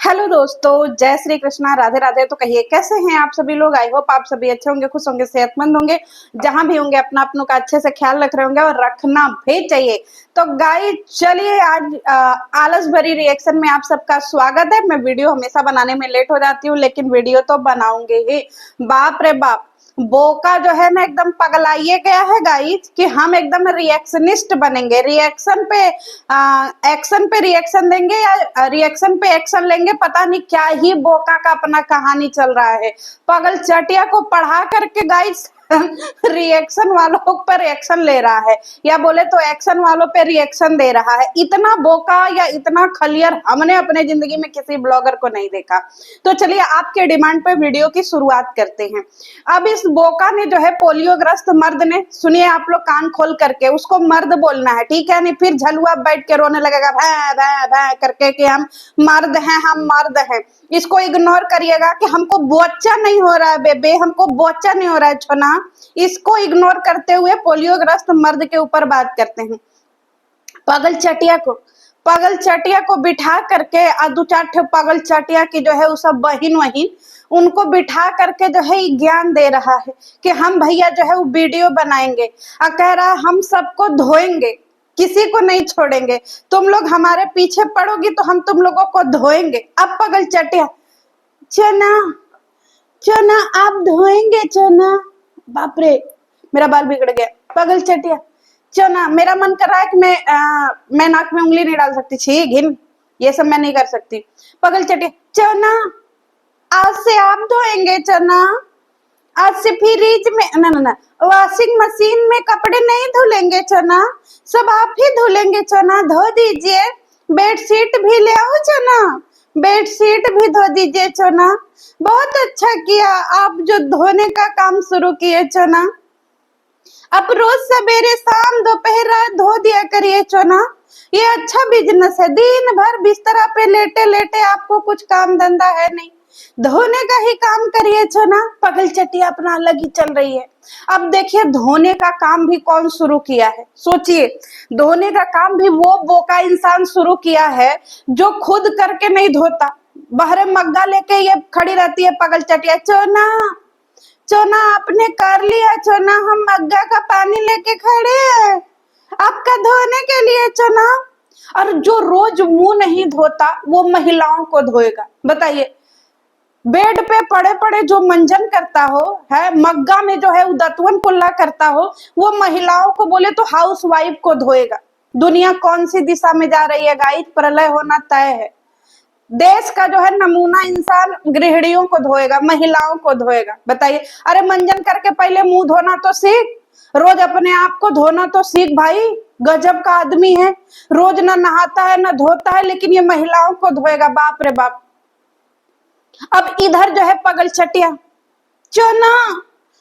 Hello दोस्तों, जय श्री कृष्णा, राधे राधे। तो कहिए कैसे हैं आप सभी लोग। आई होप आप सभी अच्छे होंगे, खुश होंगे, सेहतमंद होंगे। जहां भी होंगे अपना अपनों का अच्छे से ख्याल रख रहे होंगे और रखना भी चाहिए। तो गाइस चलिए आज आलस भरी रिएक्शन में आप सबका स्वागत है। मैं वीडियो हमेशा बनाने में लेट हो जाती हूँ, लेकिन वीडियो तो बनाऊंगी ही। बाप रे बाप, बोका जो है ना एकदम पगलाइए गया है गाइस कि हम एकदम रिएक्शनिस्ट बनेंगे। एक्शन पे रिएक्शन देंगे या रिएक्शन पे एक्शन लेंगे, पता नहीं क्या ही बोका का अपना कहानी चल रहा है। पगल चटिया को पढ़ा करके गाइस रिएक्शन वालों पर एक्शन ले रहा है, या बोले तो एक्शन वालों पे रिएक्शन दे रहा है। इतना बोका या इतना खलियर हमने अपने जिंदगी में किसी ब्लॉगर को नहीं देखा। तो चलिए आपके डिमांड पे वीडियो की शुरुआत करते हैं। अब इस बोका ने जो है पोलियोग्रस्त मर्द ने, सुनिए आप लोग कान खोल करके, उसको मर्द बोलना है, ठीक है। नहीं फिर झलुआ बैठ के रोने लगेगा भै भै भै करके कि हम मर्द हैं, हम मर्द हैं। इसको इग्नोर करिएगा कि हमको बोच्चा नहीं हो रहा है बेबे, हमको बोच्चा नहीं हो रहा है छोना। इसको इग्नोर करते हुए पोलियोग्रस्त मर्द के ऊपर बात करते हैं। पगल चटिया को बिठा करके दो चार पगल चटिया की जो है वो सब बहिन वहीन, उनको बिठा करके जो है ज्ञान दे रहा है कि हम भैया जो है वो वीडियो बनाएंगे और कह रहा है हम सबको धोएंगे, किसी को नहीं छोड़ेंगे। तुम लोग हमारे पीछे पड़ोगी तो हम तुम लोगों को धोएंगे। अब पगल चटिया, चना चना आप धोएंगे चना। बाप रे, मेरा बाल बिगड़ गया। पगल चटिया, चना मेरा मन कर रहा है कि मैं नाक में उंगली नहीं डाल सकती, छी घिन, ये सब मैं नहीं कर सकती। पगल चटिया, चना आज से आप धोएंगे चना, आज से फ्रिज में ना ना ना वॉशिंग मशीन में कपड़े नहीं धुलेंगे चना, सब आप ही धुलेंगे चना। धो दीजिए, बेडशीट भी ले आओ चना, बेडशीट भी धो दीजिए चना। बहुत अच्छा किया आप जो धोने का काम शुरू किए चना। अब रोज सवेरे शाम दोपहर रात धो दिया करिए चना, ये अच्छा बिजनेस है। दिन भर बिस्तरा पे लेटे लेटे आपको कुछ काम धंधा है नहीं, धोने का ही काम करिए चना। पगल चटिया अपना अलग ही चल रही है। अब देखिए धोने का काम भी कौन शुरू किया है, सोचिए। धोने का काम भी वो बोका इंसान शुरू किया है जो खुद करके नहीं धोता। बहरे मग्गा लेके ये खड़ी रहती है पगल चटिया, चोना चोना आपने कर लिया चोना, हम मग्गा का पानी लेके खड़े हैं आपका धोने के लिए चोना। और जो रोज मुंह नहीं धोता वो महिलाओं को धोएगा, बताइए। बेड पे पड़े पड़े जो मंजन करता हो है, मग्गा में जो है दतवन कुल्ला करता हो, वो महिलाओं को बोले तो हाउस वाइफ को धोएगा। दुनिया कौन सी दिशा में जा रही है गाइस, प्रलय होना तय है। देश का जो है नमूना इंसान गृहिणियों को धोएगा, महिलाओं को धोएगा, बताइए। अरे मंजन करके पहले मुंह धोना तो सीख, रोज अपने आप को धोना तो सीख भाई। गजब का आदमी है, रोज ना नहाता है ना धोता है, लेकिन ये महिलाओं को धोएगा। बाप रे बाप। अब इधर जो है पगल चटिया, चना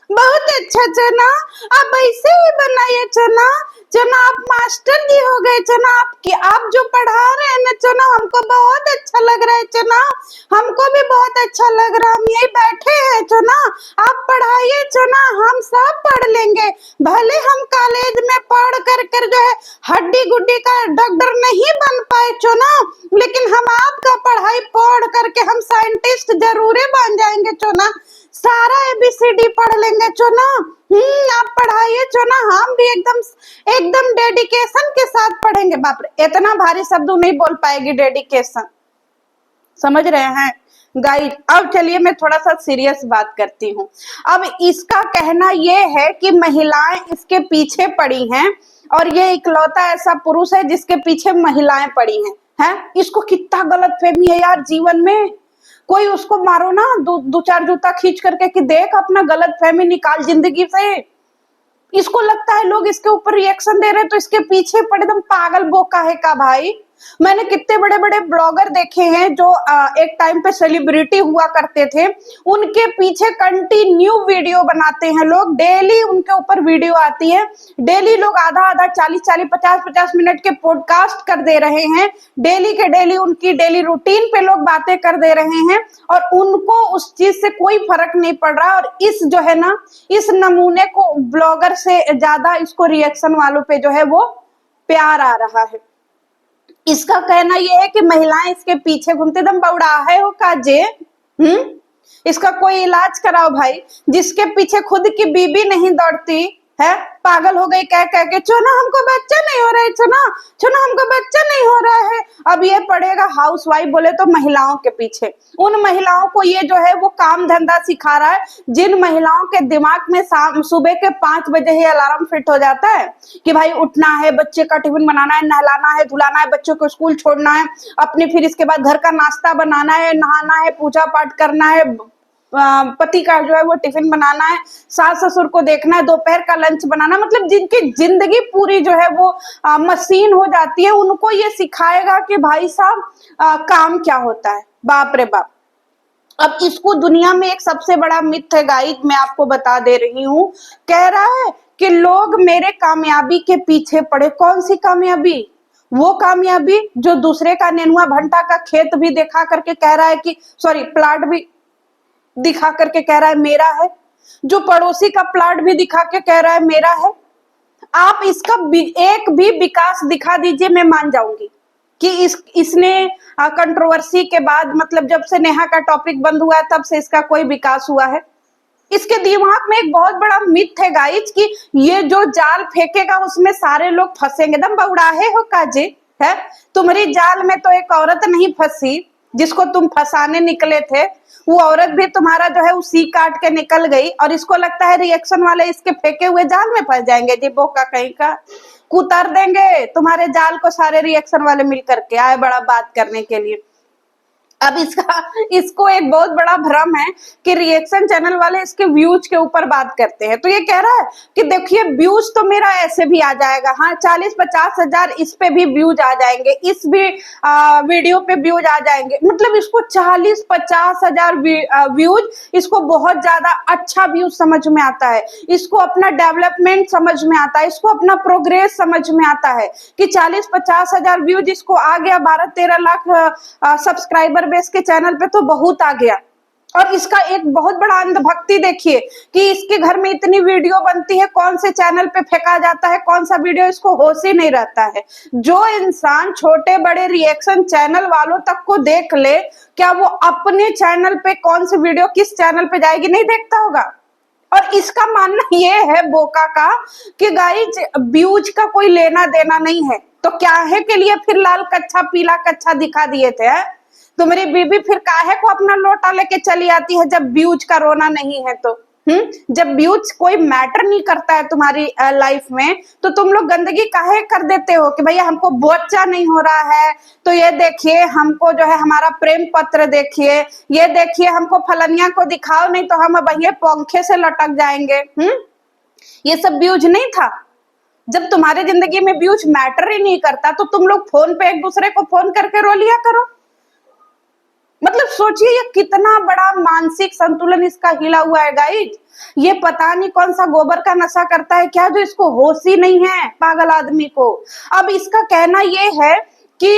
बहुत अच्छा चना, आप ऐसे ही बनाइए चना। चना आप मास्टर जी हो गए चना, आप जो पढ़ा रहे हैं ना चना, हमको बहुत अच्छा लग रहा है चना, हमको भी बहुत अच्छा लग रहा है, हम यही बैठे हैं चना, आप पढ़ाइए चना, हम सब पढ़ लेंगे। भले हम कॉलेज में पढ़ कर जो है हड्डी गुड्डी का डॉक्टर नहीं बन पाए चना, लेकिन हम आपका पढ़ाई पढ़ करके हम साइंटिस्ट जरूर बन जाएंगे चना। सारा ABCD पढ़ लेंगे चना। आप पढ़ाइए चना, हम भी एकदम डेडिकेशन के साथ पढ़ेंगे। बाप रे, इतना भारी शब्द नहीं बोल पाएगी डेडिकेशन, समझ रहे हैं गाइस। अब चलिए मैं थोड़ा सा सीरियस बात करती हूँ। अब इसका कहना ये है कि महिलाएं इसके पीछे पड़ी हैं और ये इकलौता ऐसा पुरुष है जिसके पीछे महिलाएं पड़ी हैं। इसको कितना गलत फहमी है यार जीवन में। कोई उसको मारो ना, दो चार जूता खींच करके कि देख अपना गलत फहमी निकाल जिंदगी से। इसको लगता है लोग इसके ऊपर रिएक्शन दे रहे हैं तो इसके पीछे पड़े, एकदम पागल बोका है का भाई। मैंने कितने बड़े बड़े ब्लॉगर देखे हैं जो एक टाइम पे सेलिब्रिटी हुआ करते थे, उनके पीछे कंटिन्यू वीडियो बनाते हैं लोग, डेली उनके ऊपर वीडियो आती है, डेली लोग आधा आधा 40-40 50-50 मिनट के पॉडकास्ट कर दे रहे हैं, डेली के डेली उनकी डेली रूटीन पे लोग बातें कर दे रहे हैं और उनको उस चीज से कोई फर्क नहीं पड़ रहा। और इस जो है ना, इस नमूने को ब्लॉगर से ज्यादा इसको रिएक्शन वालों पे जो है वो प्यार आ रहा है। इसका कहना ये है कि महिलाएं इसके पीछे घूमते, एकदम बौड़ा है हो काजे। इसका कोई इलाज कराओ भाई, जिसके पीछे खुद की बीबी नहीं दौड़ती है, पागल हो गई कह कह के, चुना हमको बच्चा नहीं हो रहा है, चुना चुना हमको बच्चा नहीं हो रहा है। अब ये पड़ेगा हाउसवाइफ बोले तो महिलाओं के पीछे, उन महिलाओं को ये जो है वो काम धंधा सिखा रहा है, जिन महिलाओं के दिमाग में सुबह के 5 बजे ही अलार्म फिट हो जाता है कि भाई उठना है, बच्चे का टिफिन बनाना है, नहलाना है, धुलाना है, बच्चों को स्कूल छोड़ना है, अपने फिर इसके बाद घर का नाश्ता बनाना है, नहाना है, पूजा पाठ करना है, पति का जो है वो टिफिन बनाना है, सास ससुर को देखना है, दोपहर का लंच बनाना, मतलब जिनकी जिंदगी पूरी जो है वो मशीन हो जाती है, उनको ये सिखाएगा कि भाई साहब काम क्या होता है। बाप रे बाप। अब इसको दुनिया में एक सबसे बड़ा मिथ है गाइस, मैं आपको बता दे रही हूँ, कह रहा है कि लोग मेरे कामयाबी के पीछे पड़े। कौन सी कामयाबी? वो कामयाबी जो दूसरे का नेनुआ भंटा का खेत भी दिखा करके कह रहा है कि सॉरी प्लाट भी दिखा करके कह रहा है मेरा है, जो पड़ोसी का प्लाट भी दिखा के कह रहा है मेरा है। आप इसका एक भी विकास दिखा दीजिए, मैं मान जाऊंगी कि इसने कंट्रोवर्सी के बाद, मतलब जब से नेहा का टॉपिक बंद हुआ है तब से इसका कोई विकास हुआ है। इसके दिमाग में एक बहुत बड़ा मिथ है गाइज कि ये जो जाल फेंकेगा उसमें सारे लोग फंसेंगे। दम बउड़ाहे हो काजे है, तुम्हारी जाल में तो एक औरत नहीं फंसी जिसको तुम फंसाने निकले थे, वो औरत भी तुम्हारा जो है उसी काट के निकल गई, और इसको लगता है रिएक्शन वाले इसके फेंके हुए जाल में फंस जाएंगे। जी बोका कहीं का, कुतर देंगे तुम्हारे जाल को सारे रिएक्शन वाले मिल करके आए बड़ा बात करने के लिए। अब इसको एक बहुत बड़ा भ्रम है कि रिएक्शन चैनल वाले इसके व्यूज के ऊपर बात करते हैं, तो ये कह रहा है कि देखिए व्यूज तो मेरा ऐसे भी आ जाएगा, हाँ 40-50 हजार इस पे भी व्यूज आ जाएंगे, इस भी वीडियो पे व्यूज आ जाएंगे। मतलब इसको 40-50 हजार व्यूज, इसको बहुत ज्यादा अच्छा व्यूज समझ में आता है, इसको अपना डेवलपमेंट समझ में आता है, इसको अपना प्रोग्रेस समझ में आता है कि 40-50 हजार व्यूज इसको आ गया, 12-13 लाख सब्सक्राइबर बेस के चैनल पे तो बहुत आ गया। और इसका एक बहुत बड़ा अंधभक्ति देखिए कि इसके घर में इतनी वीडियो बनती है, कौन से चैनल पे फेंका जाता है, कौन सा वीडियो इसको होश ही नहीं रहता है। जो इंसान छोटे बड़े रिएक्शन चैनल वालों तक को देख ले, क्या वो अपने चैनल पे कौन सी वीडियो किस चैनल पे जाएगी नहीं देखता होगा। और इसका मानना ये है बोका का कि गाइज व्यूज का कोई लेना देना नहीं है, तो क्या है के लिए फिर लाल कच्छा पीला कच्छा दिखा दिए थे। तो मेरी बीबी फिर काहे को अपना लोटा लेके चली आती है जब व्यूज का रोना नहीं है तो। जब व्यूज कोई मैटर नहीं करता है तुम्हारी लाइफ में, तो तुम लोग गंदगी काहे कर देते हो कि भैया हमको बच्चा नहीं हो रहा है, तो ये देखिए हमको जो है हमारा प्रेम पत्र देखिए, ये देखिए हमको फलनिया को दिखाओ नहीं तो हम भैया पंखे से लटक जाएंगे। ये सब व्यूज नहीं था। जब तुम्हारे जिंदगी में व्यूज मैटर ही नहीं करता तो तुम लोग फोन पे एक दूसरे को फोन करके रो लिया करो। मतलब सोचिए ये कितना बड़ा मानसिक संतुलन इसका हिला हुआ है गाइज। ये पता नहीं कौन सा गोबर का नशा करता है क्या, जो इसको होश ही नहीं है पागल आदमी को। अब इसका कहना ये है कि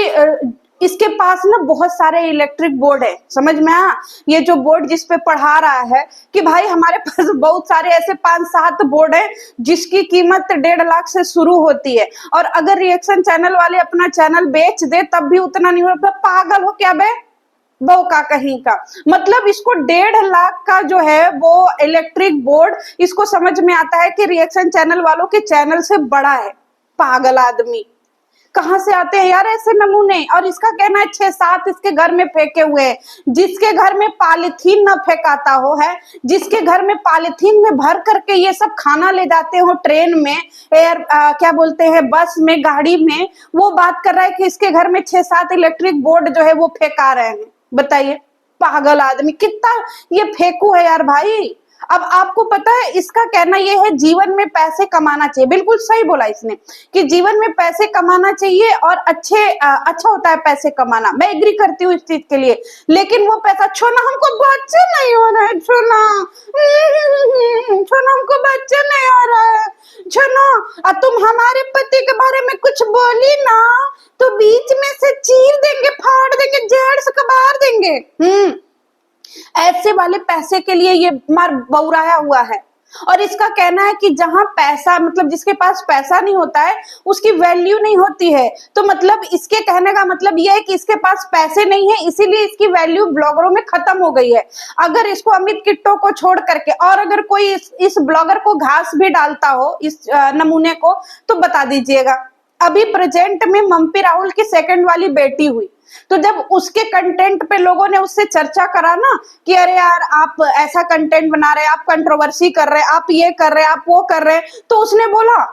इसके पास ना बहुत सारे इलेक्ट्रिक बोर्ड है, समझ में आया? ये जो बोर्ड जिस पे पढ़ा रहा है कि भाई हमारे पास बहुत सारे ऐसे 5-7 बोर्ड है जिसकी कीमत 1.5 लाख से शुरू होती है, और अगर रिएक्शन चैनल वाले अपना चैनल बेच दे तब भी उतना नहीं होता। पागल हो क्या बे बौका कहीं का। मतलब इसको 1.5 लाख का जो है वो इलेक्ट्रिक बोर्ड इसको समझ में आता है कि रिएक्शन चैनल वालों के चैनल से बड़ा है। पागल आदमी कहां से आते हैं यार ऐसे नमूने। और इसका कहना है 6-7 इसके घर में फेंके हुए हैं। जिसके घर में पॉलीथीन न फेंकाता हो है, जिसके घर में पॉलीथीन में भर करके ये सब खाना ले जाते हो ट्रेन में, क्या बोलते हैं बस में, गाड़ी में, वो बात कर रहा है कि इसके घर में 6-7 इलेक्ट्रिक बोर्ड जो है वो फेंका रहे हैं। बताइए पागल आदमी कितना ये फेंकू है यार भाई। अब आपको पता है इसका कहना यह है जीवन में पैसे कमाना चाहिए। बिल्कुल सही बोला इसने कि जीवन में पैसे कमाना चाहिए और अच्छा होता है पैसे कमाना। मैं एग्री करती हूँ इस चीज के लिए, लेकिन वो पैसा छोना हमको बच्चे नहीं हो रहा है, छोना हमको बच्चे नहीं हो रहा है, छोना तुम हमारे पति के बारे में कुछ बोली ना तो बीच में से चीर देंगे, फाड़ देंगे, जड़ से कबार देंगे। ऐसे वाले पैसे के लिए ये मार बौराया हुआ है। और इसका कहना है कि जहां पैसा मतलब जिसके पास पैसा नहीं होता है उसकी वैल्यू नहीं होती है। तो मतलब इसके कहने का मतलब यह है कि इसके पास पैसे नहीं है इसीलिए इसकी वैल्यू ब्लॉगरों में खत्म हो गई है। अगर इसको अमित किट्टो को छोड़ करके और अगर कोई इस ब्लॉगर को घास भी डालता हो इस नमूने को तो बता दीजिएगा। अभी प्रेजेंट में मम्पी राहुल की सेकंड वाली बेटी हुई तो जब उसके कंटेंट पे लोगों ने उससे चर्चा करा ना कि अरे यार आप ऐसा कंटेंट बना रहे हैं, आप कंट्रोवर्सी कर रहे हैं, आप ये कर रहे हैं, आप वो कर रहे हैं, तो उसने बोला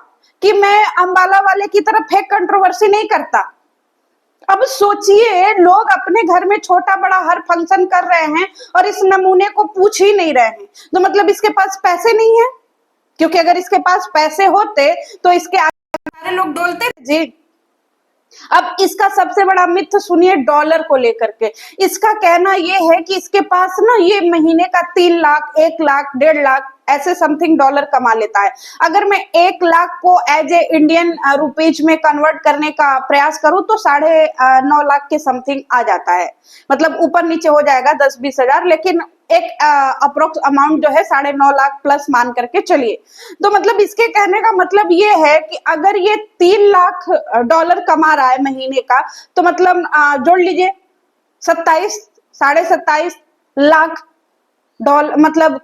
कि मैं अंबाला वाले की तरह फेक कंट्रोवर्सी नहीं करता। अब सोचिए लोग अपने घर में छोटा बड़ा हर फंक्शन कर रहे हैं और इस नमूने को पूछ ही नहीं रहे हैं, तो मतलब इसके पास पैसे नहीं है। क्योंकि अगर इसके पास पैसे होते तो इसके आगे सारे लोग डोलते जी। अब इसका सबसे बड़ा मिथ सुनिए डॉलर को लेकर के। इसका कहना यह है कि इसके पास ना ये महीने का 3 लाख 1 लाख 1.5 लाख ऐसे समथिंग डॉलर कमा लेता है। अगर मैं 1 लाख को एज ए इंडियन रुपीज में कन्वर्ट करने का प्रयास करूं तो 9.5 लाख के समथिंग आ जाता है। मतलब ऊपर नीचे हो जाएगा 10-20 हजार, लेकिन एक अप्रोक्स अमाउंट जो है 9.5 लाख प्लस मान करके चलिए। तो मतलब इसके कहने का मतलब ये है कि अगर ये 3 लाख डॉलर कमा रहा है महीने का तो मतलब जोड़ लीजिए 27-27.5 लाख डॉलर मतलब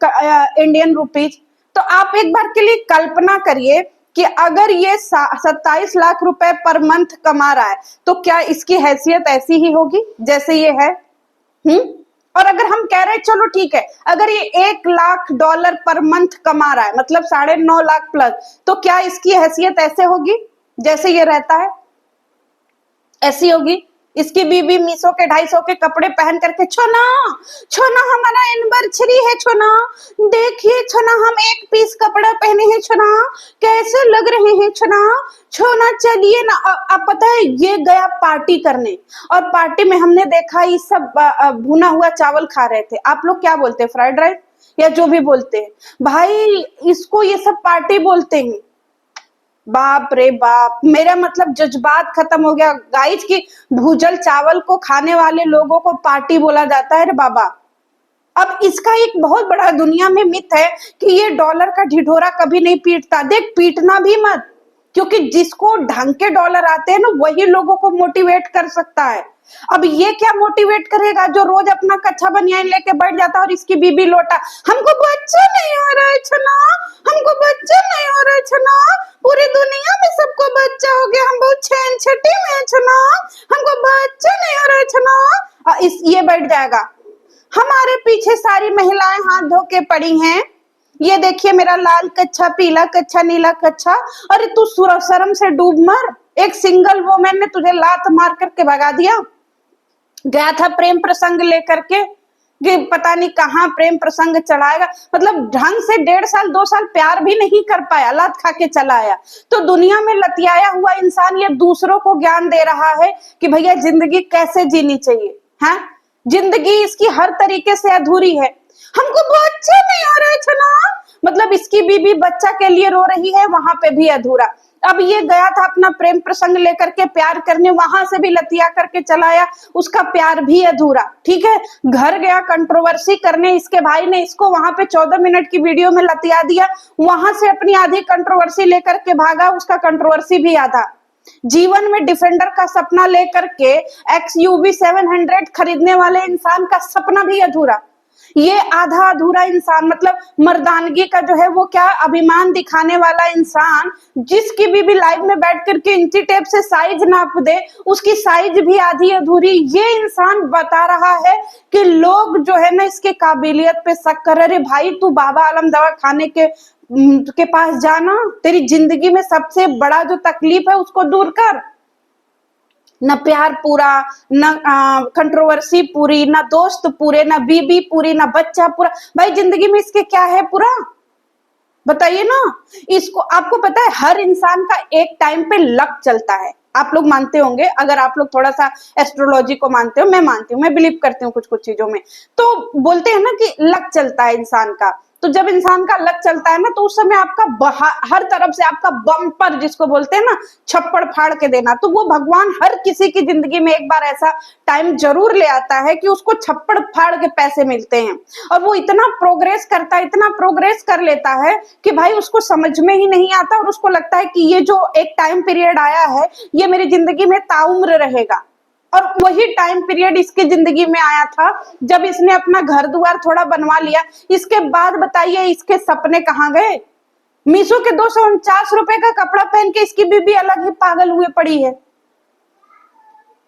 इंडियन रुपीज। तो आप एक बार के लिए कल्पना करिए कि अगर ये 27 लाख रुपए पर मंथ कमा रहा है तो क्या इसकी हैसियत ऐसी ही होगी जैसे ये है। और अगर हम कह रहे हैं चलो ठीक है अगर ये 1 लाख डॉलर पर मंथ कमा रहा है मतलब 9.5 लाख प्लस, तो क्या इसकी हैसियत ऐसे होगी जैसे ये रहता है, ऐसी होगी। इसकी बीबी मीशो के 250 के कपड़े पहन करके छोना छोना हमारा एनिवर्सरी है, छोना देखिए छोना हम 1 पीस कपड़ा पहने हैं, छोना कैसे लग रहे हैं, छोना छोना चलिए ना। अब पता है ये गया पार्टी करने और पार्टी में हमने देखा ये सब भुना हुआ चावल खा रहे थे। आप लोग क्या बोलते हैं, फ्राइड राइस या जो भी बोलते हैं, भाई इसको ये सब पार्टी बोलते हैं। बाप रे बाप, मेरा मतलब जज्बात खत्म हो गया गाइस की भूजल चावल को खाने वाले लोगों को पार्टी बोला जाता है रे बाबा। अब इसका एक बहुत बड़ा दुनिया में मिथ है कि ये डॉलर का ढिढोरा कभी नहीं पीटता। देख पीटना भी मत, क्योंकि जिसको ढंग के डॉलर आते हैं ना वही लोगों को मोटिवेट कर सकता है। अब ये क्या मोटिवेट करेगा जो रोज अपना कच्चा बनियान लेके बैठ जाता है और इसकी बीबी लोटा, हमको बच्चा नहीं हो रहा है छना, हमको बच्चा नहीं हो रहा है छना, पूरी दुनिया में सबको बच्चा हो गया, हम बहुत छेन छठी में छना, हमको बच्चा नहीं हो रहा है छना। इस ये बैठ जाएगा। हमारे पीछे सारी महिलाएं हाथ धो के पड़ी हैं, ये देखिए मेरा लाल कच्छा, पीला कच्छा, नीला कच्छा। अरे तू शर्म से डूब मर, एक सिंगल वोमेन ने तुझे लात मार करके भगा दिया। गया था प्रेम प्रसंग लेकर के कि पता नहीं कहाँ प्रेम प्रसंग चलाएगा, मतलब ढंग से 1.5 साल 2 साल प्यार भी नहीं कर पाया, लात खा के चला आया। तो दुनिया में लतियाया हुआ इंसान ये दूसरों को ज्ञान दे रहा है कि भैया जिंदगी कैसे जीनी चाहिए। हाँ, जिंदगी इसकी हर तरीके से अधूरी है। हमको बच्चा नहीं हो रहा है छना, मतलब इसकी बीबी बच्चा के लिए रो रही है, वहां पे भी अधूरा। अब ये गया था अपना प्रेम प्रसंग लेकर के प्यार करने, वहां से भी लतिया करके चलाया, उसका प्यार भी अधूरा। ठीक है, घर गया कंट्रोवर्सी करने, इसके भाई ने इसको वहां पे 14 मिनट की वीडियो में लतिया दिया, वहां से अपनी आधी कंट्रोवर्सी लेकर के भागा, उसका कंट्रोवर्सी भी आधा। जीवन में डिफेंडर का सपना लेकर के XUV 700 खरीदने वाले इंसान का सपना भी अधूरा। ये आधा अधूरा इंसान, मतलब मर्दानगी का जो है वो क्या अभिमान दिखाने वाला इंसान, जिसकी भी लाइव में बैठ करके इंची टेप से साइज नाप दे, उसकी साइज भी आधी अधूरी। ये इंसान बता रहा है कि लोग जो है ना इसके काबिलियत पे शक कर रहे। भाई तू बाबा आलम दवा खाने के पास जाना, तेरी जिंदगी में सबसे बड़ा जो तकलीफ है उसको दूर कर। न प्यार पूरा, न कंट्रोवर्सी पूरी, न दोस्त पूरे, न बीबी पूरी, न बच्चा पूरा। भाई जिंदगी में इसके क्या है पूरा, बताइए ना। इसको आपको पता है हर इंसान का एक टाइम पे लक चलता है, आप लोग मानते होंगे, अगर आप लोग थोड़ा सा एस्ट्रोलॉजी को मानते हो, मैं मानती हूँ, मैं बिलीव करती हूँ कुछ कुछ चीजों में। तो बोलते हैं ना कि लक चलता है इंसान का, तो जब इंसान का लक चलता है ना, तो उस समय आपका हर तरफ से आपका बम्पर जिसको बोलते हैं ना, छप्पड़ फाड़ के देना, तो वो भगवान हर किसी की जिंदगी में एक बार ऐसा टाइम जरूर ले आता है कि उसको छप्पड़ फाड़ के पैसे मिलते हैं। और वो इतना प्रोग्रेस करता है, इतना प्रोग्रेस कर लेता है कि भाई उसको समझ में ही नहीं आता, और उसको लगता है कि ये जो एक टाइम पीरियड आया है ये मेरी जिंदगी में ताउम्र रहेगा। और वही टाइम पीरियड इसकी जिंदगी में आया था जब इसने अपना घर द्वार थोड़ा बनवा लिया। इसके बाद बताइए इसके सपने कहाँ गए? मीशो के 249 रुपए का कपड़ा पहन के इसकी बीबी अलग ही पागल हुए पड़ी है।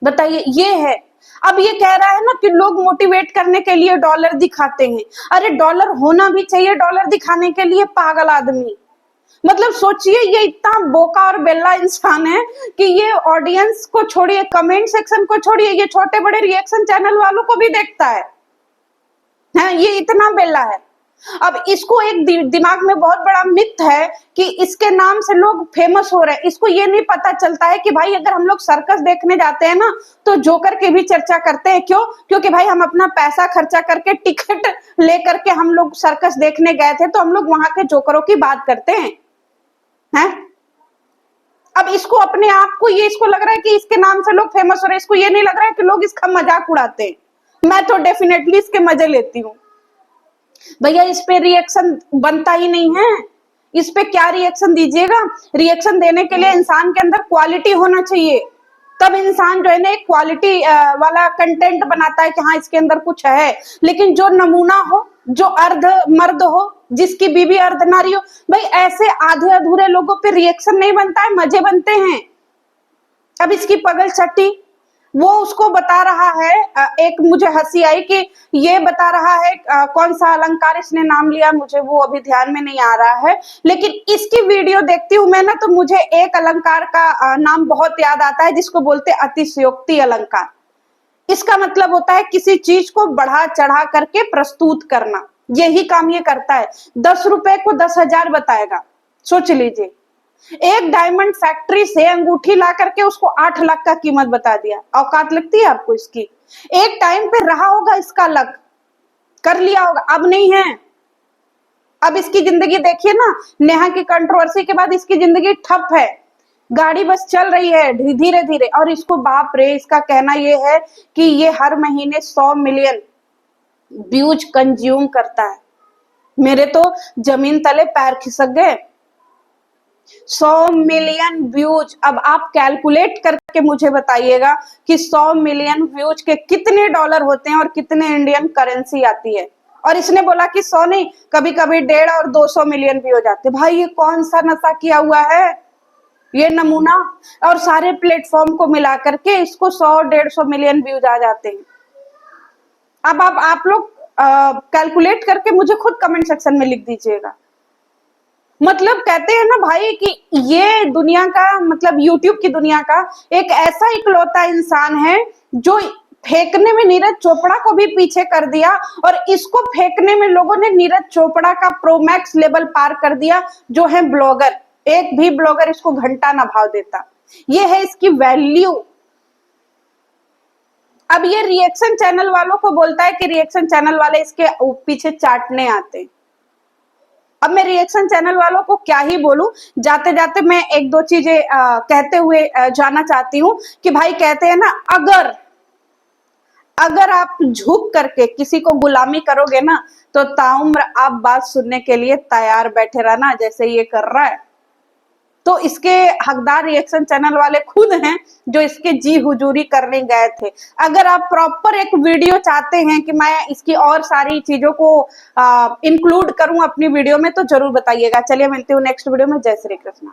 बताइए, ये है। अब ये कह रहा है ना कि लोग मोटिवेट करने के लिए डॉलर दिखाते हैं। अरे डॉलर होना भी चाहिए डॉलर दिखाने के लिए, पागल आदमी। मतलब सोचिए, ये इतना बोका और बेल्ला इंसान है कि ये ऑडियंस को छोड़िए, कमेंट सेक्शन को छोड़िए, ये छोटे बड़े रिएक्शन चैनल वालों को भी देखता है। ये इतना बेल्ला है। अब इसको एक दिमाग में बहुत बड़ा मिथ है कि इसके नाम से लोग फेमस हो रहे हैं। इसको ये नहीं पता चलता है कि भाई अगर हम लोग सर्कस देखने जाते हैं ना, तो जोकर की भी चर्चा करते हैं। क्यों? क्योंकि भाई हम अपना पैसा खर्चा करके टिकट लेकर के हम लोग सर्कस देखने गए थे, तो हम लोग वहां के जोकरों की बात करते हैं। अब इसको अपने आप को इसको लग रहा है कि इसके नाम से लोग फेमस हो रहे हैं। इसको ये नहीं लग रहा है कि लोग इसका मजाक उड़ाते हैं। मैं तो डेफिनेटली इसके मजे लेती हूँ। भैया इस पे रिएक्शन बनता ही नहीं है। इस पे क्या रिएक्शन दीजिएगा? रिएक्शन देने के लिए इंसान के अंदर क्वालिटी होना चाहिए, तब इंसान जो है ना एक क्वालिटी वाला कंटेंट बनाता है कि हाँ इसके अंदर कुछ है। लेकिन जो नमूना हो, जो अर्ध मर्द हो, जिसकी बीबी अर्ध नारी हो, भाई ऐसे आधे अधूरे लोगों पे रिएक्शन नहीं बनता है, मजे बनते हैं। अब इसकी पगल छट्टी वो उसको बता रहा है, एक मुझे हंसी आई कि ये बता रहा है कौन सा अलंकार इसने नाम लिया, मुझे वो अभी ध्यान में नहीं आ रहा है। लेकिन इसकी वीडियो देखती हूं मैं ना, तो मुझे एक अलंकार का नाम बहुत याद आता है जिसको बोलते अतिशयोक्ति अलंकार। इसका मतलब होता है किसी चीज को बढ़ा चढ़ा करके प्रस्तुत करना। यही काम ये करता है। 10 रुपए को 10,000 बताएगा। सोच लीजिए, एक डायमंड फैक्ट्री से अंगूठी ला करके उसको 8 लाख का कीमत बता दिया। औकात लगती है आपको इसकी? एक टाइम पे रहा होगा इसका लक, कर लिया होगा, अब नहीं है। अब इसकी जिंदगी देखिए ना, नेहा की कंट्रोवर्सी के बाद इसकी जिंदगी ठप है। गाड़ी बस चल रही है धीरे धीरे। और इसको बाप रे, इसका कहना ये है कि ये हर महीने 100 मिलियन व्यूज कंज्यूम करता है। मेरे तो जमीन तले पैर खिसक गए। 100 मिलियन व्यूज। अब आप कैलकुलेट करके मुझे बताइएगा कि 100 मिलियन व्यूज के कितने डॉलर होते हैं और कितने इंडियन करेंसी आती है। और इसने बोला कि 100 नहीं, कभी कभी 150 और 200 मिलियन भी हो जाते। भाई ये कौन सा नशा किया हुआ है ये नमूना? और सारे प्लेटफॉर्म को मिला करके इसको 100-150 मिलियन व्यूज आ जाते हैं। अब आप लोग कैलकुलेट करके मुझे खुद कमेंट सेक्शन में लिख दीजिएगा। मतलब कहते हैं ना भाई कि ये दुनिया का, मतलब यूट्यूब की दुनिया का एक ऐसा इकलौता इंसान है जो फेंकने में नीरज चोपड़ा को भी पीछे कर दिया, और इसको फेंकने में लोगों ने नीरज चोपड़ा का प्रोमैक्स लेवल पार कर दिया, जो है ब्लॉगर। एक भी ब्लॉगर इसको घंटा ना भाव देता। ये है इसकी वैल्यू। अब ये रिएक्शन चैनल वालों को बोलता है कि रिएक्शन चैनल वाले इसके पीछे चाटने आते। अब मैं रिएक्शन चैनल वालों को क्या ही बोलूं। जाते जाते मैं एक दो चीजें कहते हुए जाना चाहती हूं कि भाई कहते हैं ना, अगर आप झुक करके किसी को गुलामी करोगे ना, तो ताउम्र आप बात सुनने के लिए तैयार बैठे रहना, जैसे ये कर रहा है। तो इसके हकदार रिएक्शन चैनल वाले खुद हैं जो इसके जी हुजूरी करने गए थे। अगर आप प्रॉपर एक वीडियो चाहते हैं कि मैं इसकी और सारी चीजों को इंक्लूड करूं अपनी वीडियो में, तो जरूर बताइएगा। चलिए मिलती हूँ नेक्स्ट वीडियो में। जय श्री कृष्ण।